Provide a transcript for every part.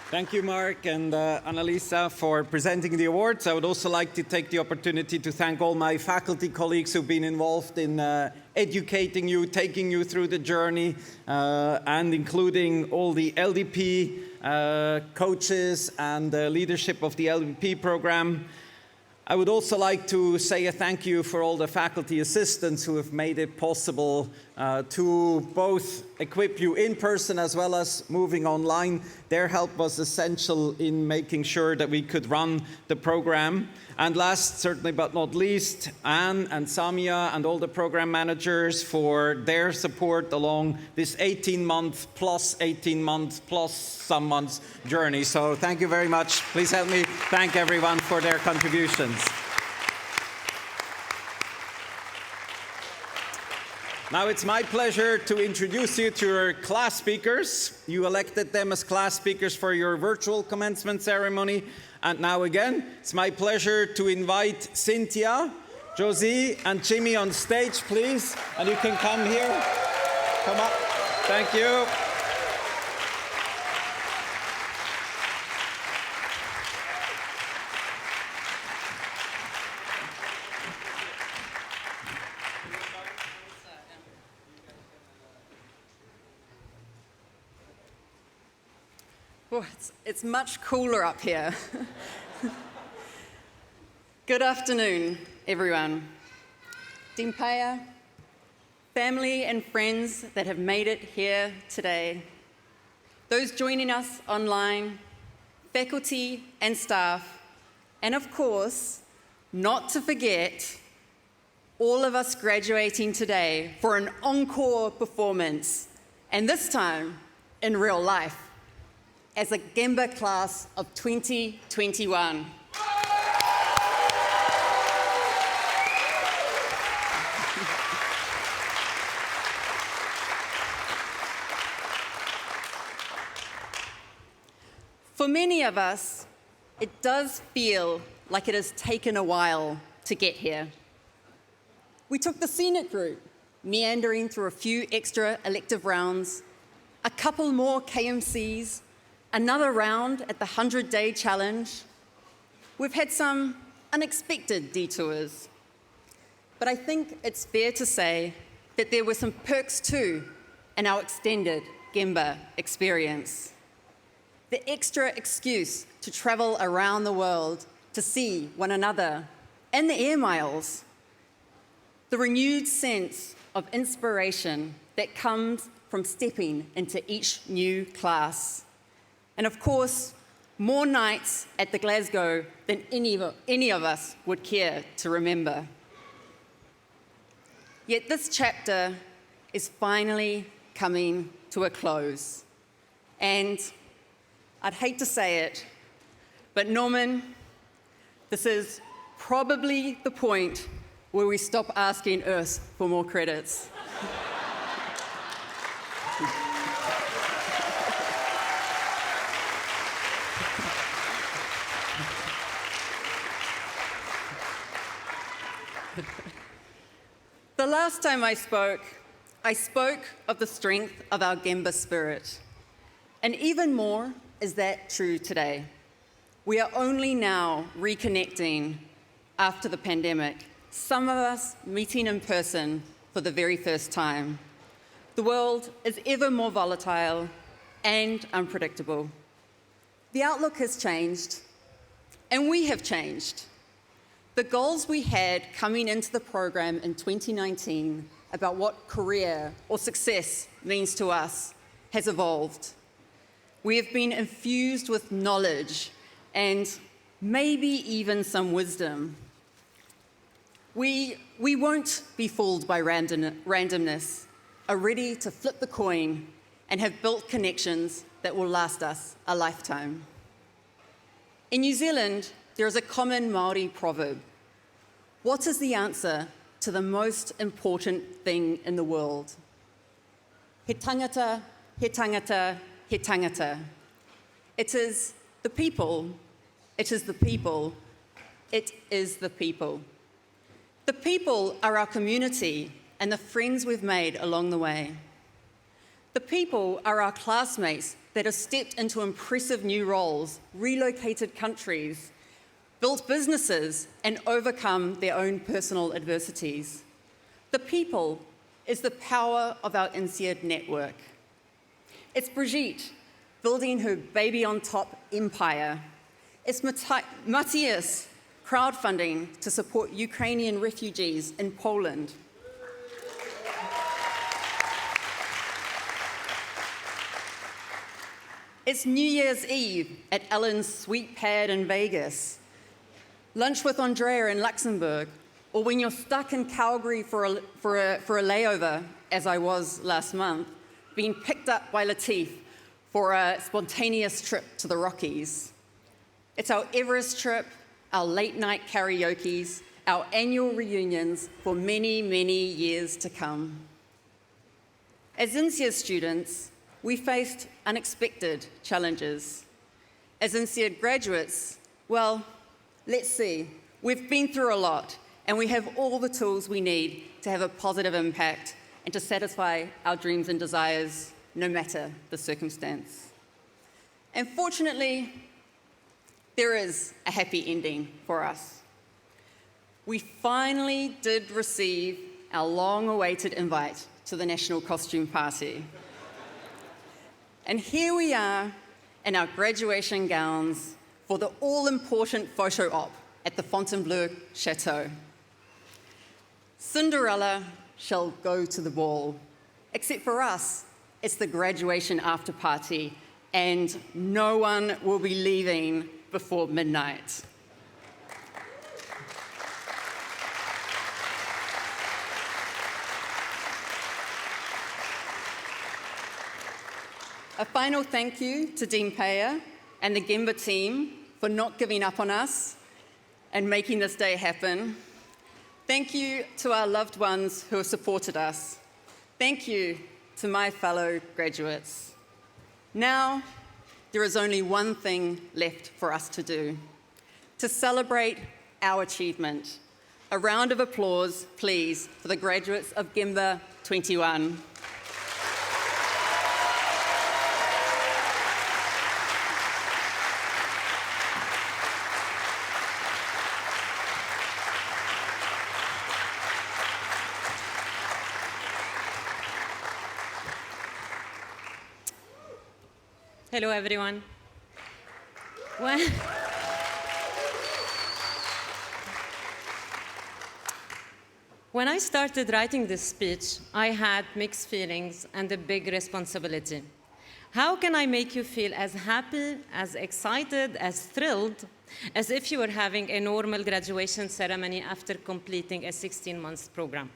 Thank you, Mark and Annalisa, for presenting the awards. I would also like to take the opportunity to thank all my faculty colleagues who've been involved in educating you, taking you through the journey, and including all the LDP coaches and leadership of the LDP program. I would also like to say a thank you for all the faculty assistants who have made it possible to both equip you in person as well as moving online. Their help was essential in making sure that we could run the program. And last, certainly but not least, Anne and Samia and all the program managers for their support along this 18-month plus 18-month plus some months journey. So thank you very much. Please help me thank everyone for their contributions. Now it's my pleasure to introduce you to your class speakers. You elected them as class speakers for your virtual commencement ceremony. And now again, it's my pleasure to invite Cynthia, Josie, and Jimmy on stage, please. And you can come here. Come up. Thank you. Oh, it's much cooler up here. Good afternoon, everyone. Dimpaya, family and friends that have made it here today, those joining us online, faculty and staff, and of course, not to forget, all of us graduating today for an encore performance, and this time in real life, as a GEMBA class of 2021. For many of us, it does feel like it has taken a while to get here. We took the scenic route, meandering through a few extra elective rounds, a couple more KMCs, another round at the 100-day challenge. We've had some unexpected detours. But I think it's fair to say that there were some perks too in our extended GEMBA experience. The extra excuse to travel around the world to see one another and the air miles. The renewed sense of inspiration that comes from stepping into each new class. And of course, more nights at the Glasgow than any of us would care to remember. Yet this chapter is finally coming to a close. And I'd hate to say it, but Norman, this is probably the point where we stop asking Earth for more credits. The last time I spoke of the strength of our GEMBA spirit. And even more is that true today. We are only now reconnecting after the pandemic, some of us meeting in person for the very first time. The world is ever more volatile and unpredictable. The outlook has changed, and we have changed. The goals we had coming into the program in 2019 about what career or success means to us has evolved. We have been infused with knowledge and maybe even some wisdom. We won't be fooled by randomness, are ready to flip the coin and have built connections that will last us a lifetime. In New Zealand, there is a common Māori proverb. What is the answer to the most important thing in the world? He tangata, he tangata, he tangata. It is the people, it is the people, it is the people. The people are our community and the friends we've made along the way. The people are our classmates that have stepped into impressive new roles, relocated countries, built businesses, and overcome their own personal adversities. The people is the power of our INSEAD network. It's Brigitte building her baby on top empire. It's Matthias crowdfunding to support Ukrainian refugees in Poland. It's New Year's Eve at Ellen's sweet pad in Vegas, lunch with Andrea in Luxembourg, or when you're stuck in Calgary for a layover, as I was last month, being picked up by Latif for a spontaneous trip to the Rockies. It's our Everest trip, our late-night karaokes, our annual reunions for many, many years to come. As INSEAD students, we faced unexpected challenges. As INSEAD graduates, well, let's see, we've been through a lot, and we have all the tools we need to have a positive impact and to satisfy our dreams and desires, no matter the circumstance. And fortunately, there is a happy ending for us. We finally did receive our long-awaited invite to the National Costume Party. And here we are in our graduation gowns for the all-important photo op at the Fontainebleau Chateau. Cinderella shall go to the ball. Except for us, it's the graduation after party, and no one will be leaving before midnight. A final thank you to Dean Payer and the GEMBA team for not giving up on us and making this day happen. Thank you to our loved ones who have supported us. Thank you to my fellow graduates. Now, there is only one thing left for us to do: to celebrate our achievement. A round of applause, please, for the graduates of GEMBA21. Hello, everyone. When I started writing this speech, I had mixed feelings and a big responsibility. How can I make you feel as happy, as excited, as thrilled, as if you were having a normal graduation ceremony after completing a 16-month program?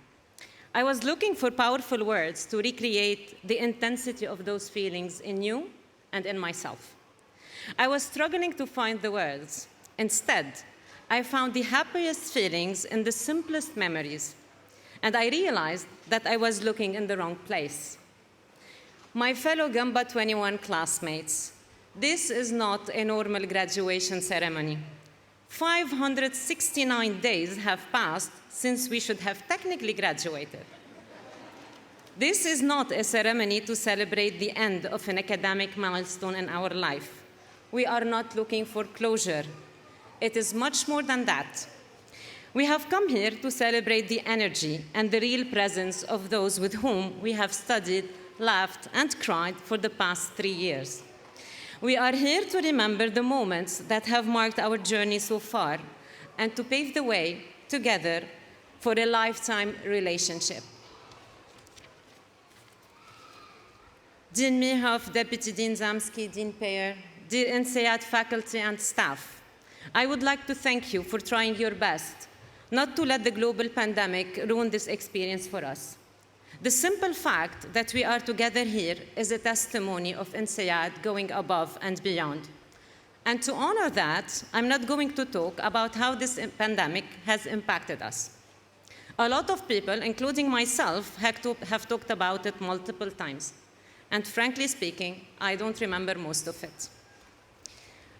I was looking for powerful words to recreate the intensity of those feelings in you and in myself. I was struggling to find the words. Instead, I found the happiest feelings in the simplest memories, and I realized that I was looking in the wrong place. My fellow GEMBA21 classmates, this is not a normal graduation ceremony. 569 days have passed since we should have technically graduated. This is not a ceremony to celebrate the end of an academic milestone in our life. We are not looking for closure. It is much more than that. We have come here to celebrate the energy and the real presence of those with whom we have studied, laughed, and cried for the past 3 years. We are here to remember the moments that have marked our journey so far and to pave the way together for a lifetime relationship. Dean Mehoff, Deputy Dean Zamsky, Dean Payer, dear INSEAD faculty and staff, I would like to thank you for trying your best not to let the global pandemic ruin this experience for us. The simple fact that we are together here is a testimony of INSEAD going above and beyond. And to honor that, I'm not going to talk about how this pandemic has impacted us. A lot of people, including myself, have talked about it multiple times. And frankly speaking, I don't remember most of it.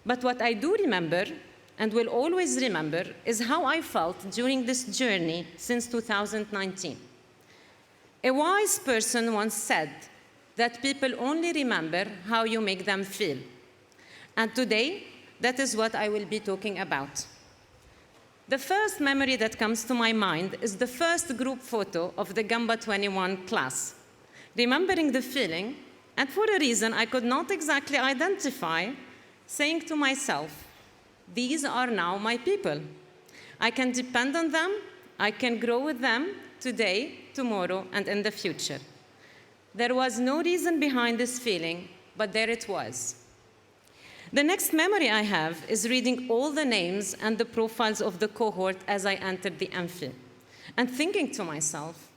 But what I do remember, and will always remember, is how I felt during this journey since 2019. A wise person once said that people only remember how you make them feel. And today, that is what I will be talking about. The first memory that comes to my mind is the first group photo of the GEMBA21 class. Remembering the feeling, and for a reason I could not exactly identify, saying to myself, these are now my people. I can depend on them, I can grow with them today, tomorrow, and in the future. There was no reason behind this feeling, but there it was. The next memory I have is reading all the names and the profiles of the cohort as I entered the amphi, and thinking to myself,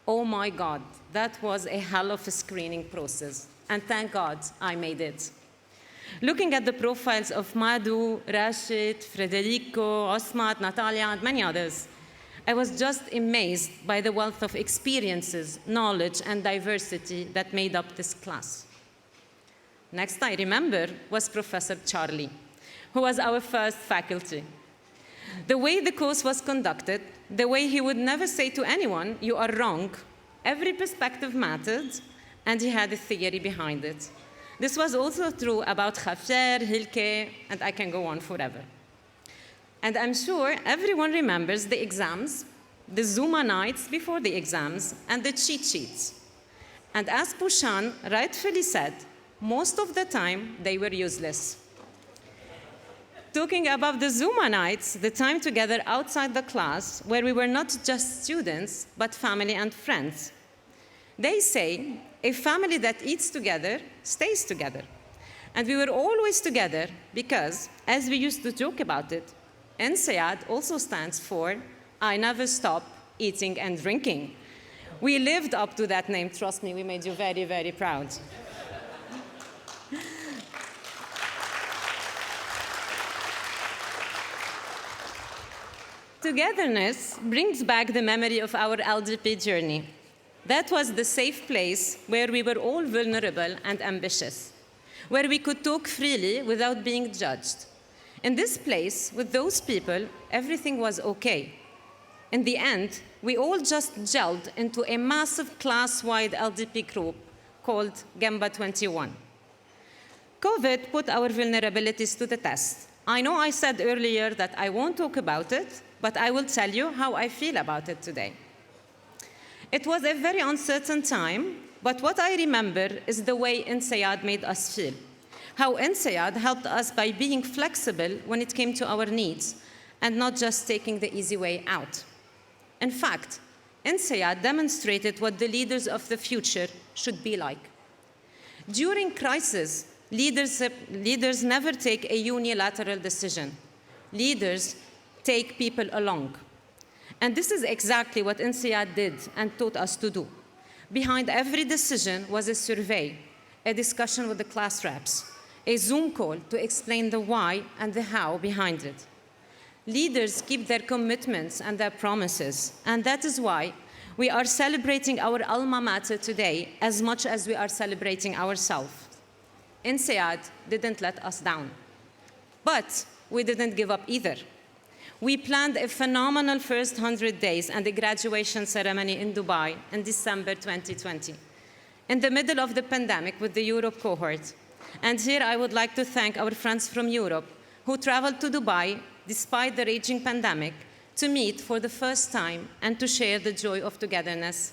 oh my God, that was a hell of a screening process, and thank God I made it. Looking at the profiles of Madhu, Rashid, Federico, Osmat, Natalia, and many others, I was just amazed by the wealth of experiences, knowledge, and diversity that made up this class. Next I remember was Professor Charlie, who was our first faculty. The way the course was conducted, the way he would never say to anyone, you are wrong, every perspective mattered, and he had a theory behind it. This was also true about Javier, Hilke, and I can go on forever. And I'm sure everyone remembers the exams, the Zuma nights before the exams, and the cheat sheets. And as Pushan rightfully said, most of the time, they were useless. Talking about the Zuma nights, the time together outside the class, where we were not just students, but family and friends. They say, a family that eats together stays together. And we were always together because, as we used to joke about it, INSEAD also stands for I never stop eating and drinking. We lived up to that name. Trust me, we made you very, very proud. Togetherness brings back the memory of our LDP journey. That was the safe place where we were all vulnerable and ambitious, where we could talk freely without being judged. In this place, with those people, everything was okay. In the end, we all just gelled into a massive class-wide LDP group called GEMBA21. COVID put our vulnerabilities to the test. I know I said earlier that I won't talk about it, but I will tell you how I feel about it today. It was a very uncertain time, but what I remember is the way INSEAD made us feel. How INSEAD helped us by being flexible when it came to our needs and not just taking the easy way out. In fact, INSEAD demonstrated what the leaders of the future should be like. During crisis, leaders never take a unilateral decision. Leaders take people along. And this is exactly what INSEAD did and taught us to do. Behind every decision was a survey, a discussion with the class reps, a Zoom call to explain the why and the how behind it. Leaders keep their commitments and their promises, and that is why we are celebrating our alma mater today as much as we are celebrating ourselves. INSEAD didn't let us down. But we didn't give up either. We planned a phenomenal first 100 days and a graduation ceremony in Dubai in December 2020, in the middle of the pandemic with the Europe cohort. And here I would like to thank our friends from Europe who traveled to Dubai despite the raging pandemic to meet for the first time and to share the joy of togetherness.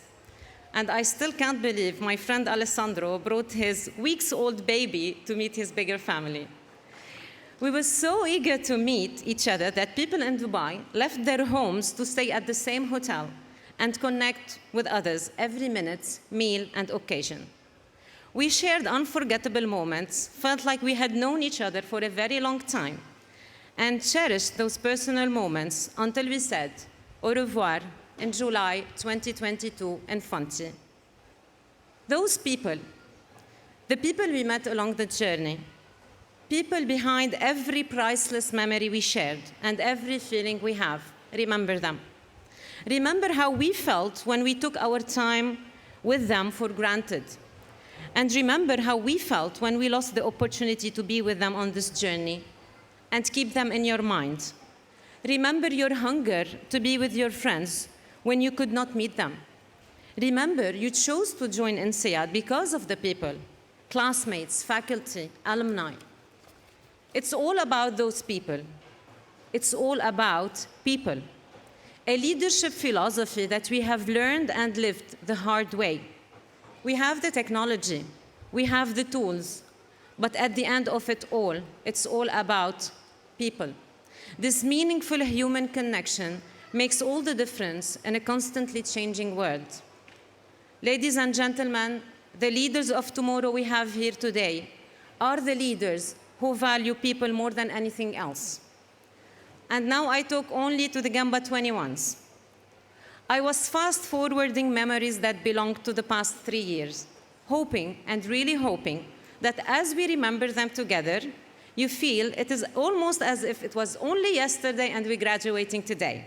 And I still can't believe my friend Alessandro brought his weeks-old baby to meet his bigger family. We were so eager to meet each other that people in Dubai left their homes to stay at the same hotel and connect with others every minute, meal, and occasion. We shared unforgettable moments, felt like we had known each other for a very long time, and cherished those personal moments until we said au revoir in July 2022 in Fanti. Those people, the people we met along the journey, people behind every priceless memory we shared and every feeling we have, remember them. Remember how we felt when we took our time with them for granted. And remember how we felt when we lost the opportunity to be with them on this journey, and keep them in your mind. Remember your hunger to be with your friends when you could not meet them. Remember, you chose to join INSEAD because of the people, classmates, faculty, alumni. It's all about those people. It's all about people. A leadership philosophy that we have learned and lived the hard way. We have the technology, we have the tools, but at the end of it all, it's all about people. This meaningful human connection makes all the difference in a constantly changing world. Ladies and gentlemen, the leaders of tomorrow we have here today are the leaders who value people more than anything else. And now I talk only to the GEMBA21s. I was fast-forwarding memories that belonged to the past 3 years, hoping and really hoping that as we remember them together, you feel it is almost as if it was only yesterday and we're graduating today.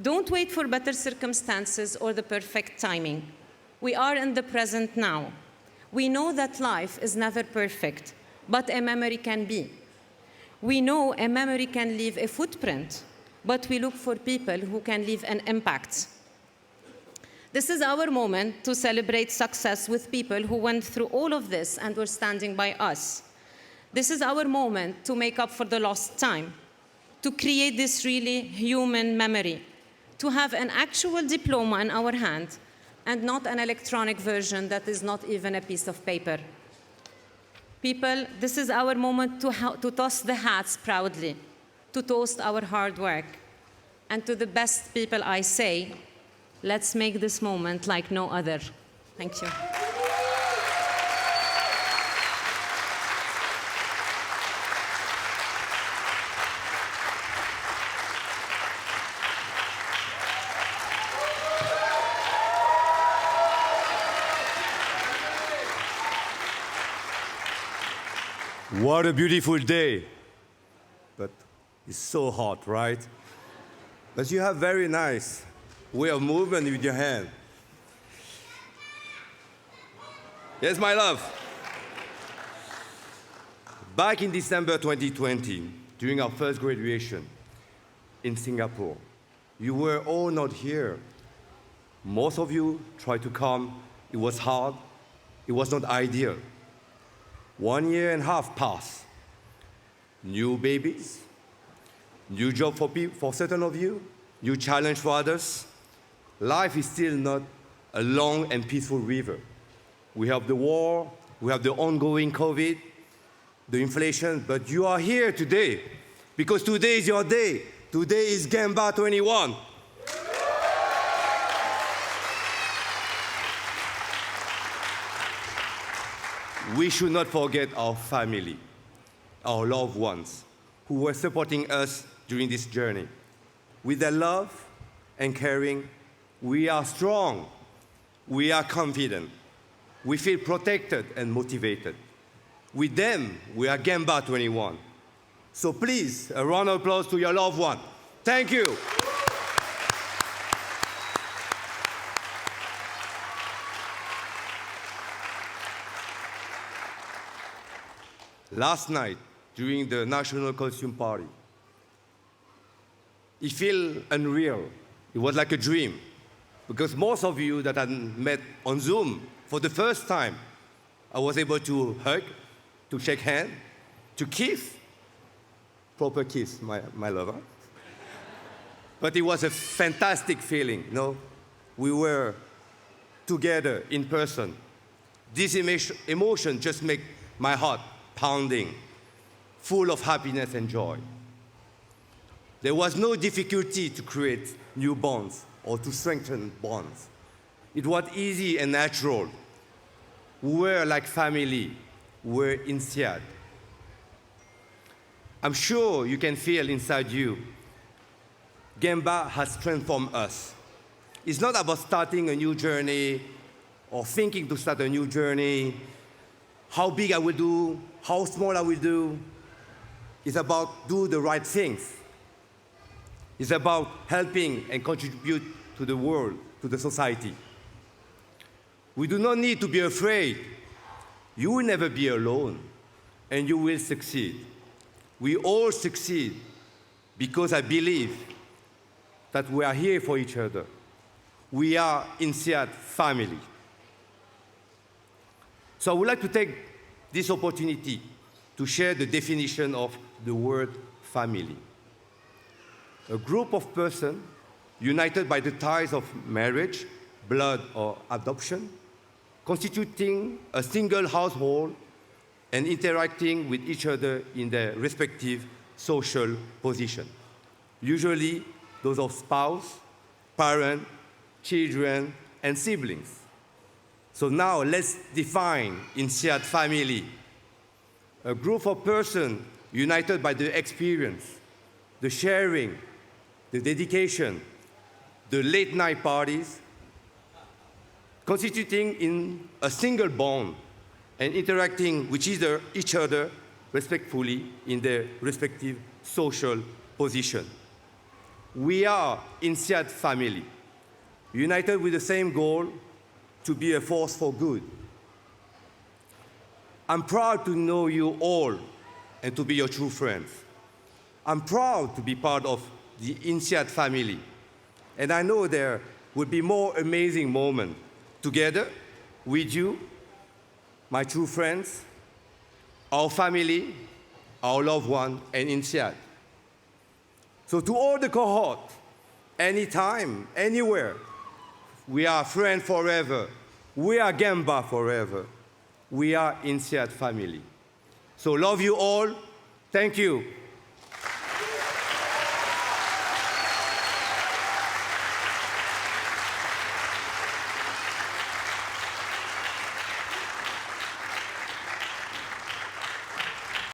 Don't wait for better circumstances or the perfect timing. We are in the present now. We know that life is never perfect, but a memory can be. We know a memory can leave a footprint, but we look for people who can leave an impact. This is our moment to celebrate success with people who went through all of this and were standing by us. This is our moment to make up for the lost time, to create this really human memory, to have an actual diploma in our hand and not an electronic version that is not even a piece of paper. People, this is our moment to toss the hats proudly, to toast our hard work. And to the best people I say, let's make this moment like no other. Thank you. What a beautiful day. But it's so hot, right? But you have very nice way of movement with your hand. Yes, my love. Back in December 2020, during our first graduation in Singapore, you were all not here. Most of you tried to come. It was hard. It was not ideal. 1.5 years passed. New babies, new job for certain of you, new challenge for others. Life is still not a long and peaceful river. We have the war, we have the ongoing COVID, the inflation, but you are here today because today is your day. Today is GEMBA21. We should not forget our family, our loved ones, who were supporting us during this journey. With their love and caring, we are strong, we are confident, we feel protected and motivated. With them, we are GEMBA21. So please, a round of applause to your loved one. Thank you. Last night, during the National Costume Party, it felt unreal. It was like a dream, because most of you that I met on Zoom for the first time, I was able to hug, to shake hands, to kiss, proper kiss, my lover. But it was a fantastic feeling, you know? We were together in person. This emotion just makes my heart pounding, full of happiness and joy. There was no difficulty to create new bonds or to strengthen bonds. It was easy and natural. We were like family. We were INSEAD. I'm sure you can feel inside you, GEMBA has transformed us. It's not about starting a new journey or thinking to start a new journey, how big I will do, how small I will do. It's about do the right things. It's about helping and contribute to the world, to the society. We do not need to be afraid. You will never be alone, and you will succeed. We all succeed because I believe that we are here for each other. We are INSEAD family. So I would like to take this opportunity to share the definition of the word family. A group of persons united by the ties of marriage, blood, or adoption, constituting a single household and interacting with each other in their respective social position. Usually, those of spouse, parent, children, and siblings. So now let's define INSEAD family. A group of persons united by the experience, the sharing, the dedication, the late night parties, constituting in a single bond and interacting with each other respectfully in their respective social position. We are INSEAD family, united with the same goal to be a force for good. I'm proud to know you all and to be your true friends. I'm proud to be part of the INSEAD family, and I know there will be more amazing moments together with you, my true friends, our family, our loved one, and INSEAD. So to all the cohort, anytime, anywhere, we are friends forever. We are GEMBA forever. We are INSEAD family. So love you all. Thank you.